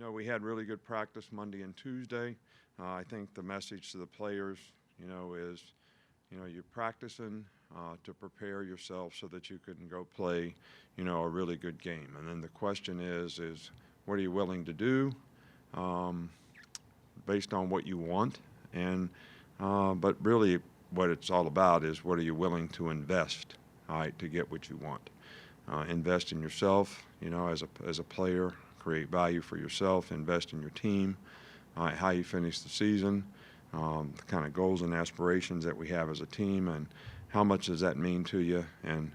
We had really good practice Monday and Tuesday. I think the message to the players, is, you're practicing to prepare yourself so that you can go play, a really good game. And then the question is what are you willing to do based on what you want? And but really what it's all about is what are you willing to invest, all right, to get what you want. Invest in yourself, as a player, create value for yourself, invest in your team, how you finish the season, the kind of goals and aspirations that we have as a team, and how much does that mean to you, and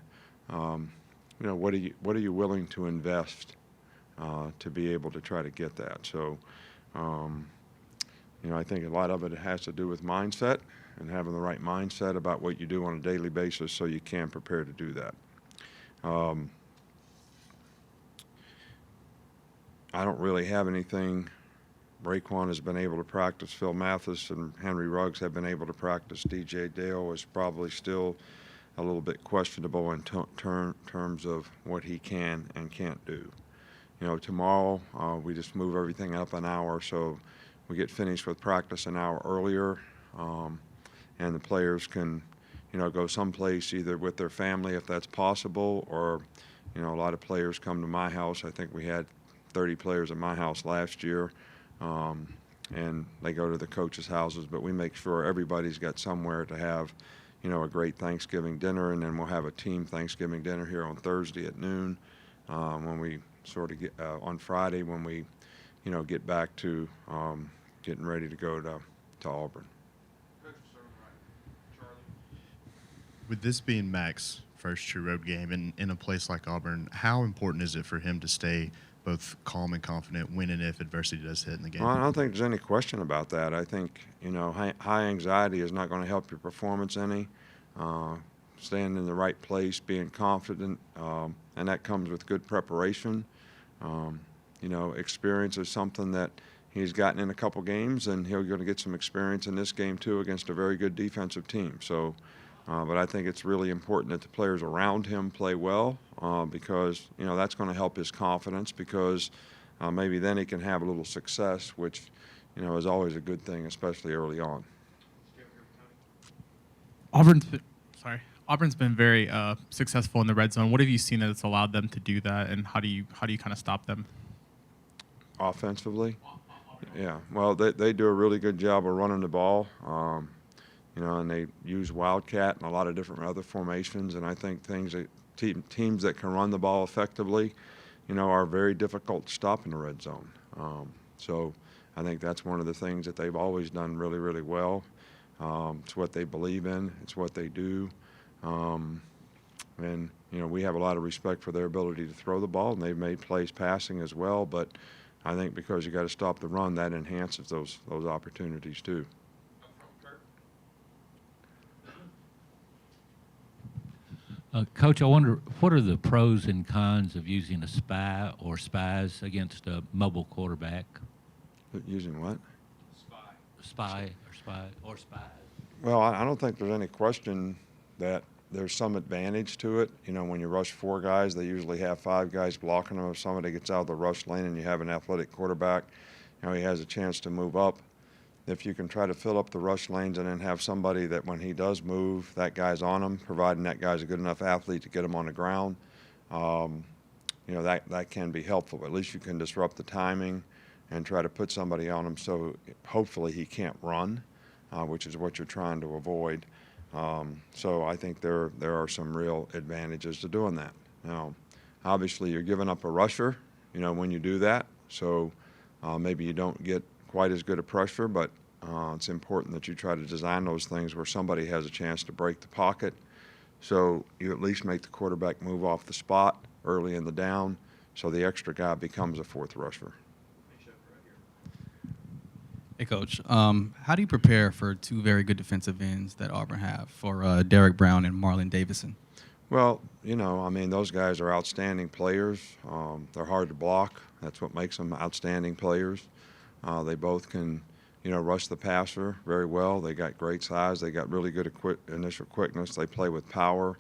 what are you willing to invest to be able to try to get that. So I think a lot of it has to do with mindset and having the right mindset about what you do on a daily basis so you can prepare to do that. I don't really have anything. Raekwon has been able to practice. Phil Mathis and Henry Ruggs have been able to practice. DJ Dale is probably still a little bit questionable in terms of what he can and can't do. Tomorrow we just move everything up an hour, so we get finished with practice an hour earlier, and the players can, go someplace either with their family if that's possible, or, a lot of players come to my house. I think we had 30 players at my house last year, and they go to the coaches' houses, but we make sure everybody's got somewhere to have, a great Thanksgiving dinner, and then we'll have a team Thanksgiving dinner here on Thursday at noon, when we sort of get on Friday when we, get back to getting ready to go to Auburn. With this being Mac's first true road game in a place like Auburn, how important is it for him to stay both calm and confident when and if adversity does hit in the game? Well, I don't think there's any question about that. I think, high anxiety is not going to help your performance any. Staying in the right place, being confident, and that comes with good preparation. Experience is something that he's gotten in a couple games, and he's going to get some experience in this game too against a very good defensive team. So, but I think it's really important that the players around him play well, because that's going to help his confidence, because maybe then he can have a little success, which is always a good thing, especially early on. Auburn's been very successful in the red zone. What have you seen that's allowed them to do that, and how do you kind of stop them? Offensively? Yeah. Well, they do a really good job of running the ball, and they use Wildcat and a lot of different other formations, and I think teams that can run the ball effectively, are very difficult to stop in the red zone. So I think that's one of the things that they've always done really, really well. It's what they believe in. It's what they do. And, we have a lot of respect for their ability to throw the ball, and they've made plays passing as well. But I think because you got to stop the run, that enhances those opportunities too. Coach, I wonder, what are the pros and cons of using a spy or spies against a mobile quarterback? Using what? Spies. Well, I don't think there's any question that there's some advantage to it. When you rush 4 guys, they usually have 5 guys blocking them. If somebody gets out of the rush lane and you have an athletic quarterback, he has a chance to move up. If you can try to fill up the rush lanes and then have somebody that when he does move, that guy's on him, providing that guy's a good enough athlete to get him on the ground, that can be helpful. At least you can disrupt the timing and try to put somebody on him so hopefully he can't run, which is what you're trying to avoid. So I think there are some real advantages to doing that. Now, obviously you're giving up a rusher, when you do that, so maybe you don't get quite as good a pressure, but it's important that you try to design those things where somebody has a chance to break the pocket, so you at least make the quarterback move off the spot early in the down, so the extra guy becomes a 4th rusher. Hey, Coach. How do you prepare for 2 very good defensive ends that Auburn have, for Derek Brown and Marlon Davison? Well, those guys are outstanding players. They're hard to block. That's what makes them outstanding players. They both can, rush the passer very well. They got great size. They got really good initial quickness. They play with power.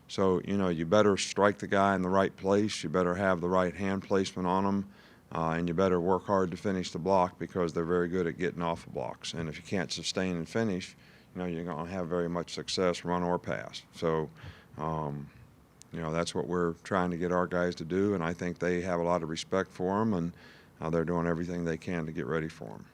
So, you better strike the guy in the right place. You better have the right hand placement on him. and you better work hard to finish the block because they're very good at getting off of blocks. And if you can't sustain and finish, you're going to have very much success, run or pass. So, that's what we're trying to get our guys to do, and I think they have a lot of respect for them, and they're doing everything they can to get ready for them.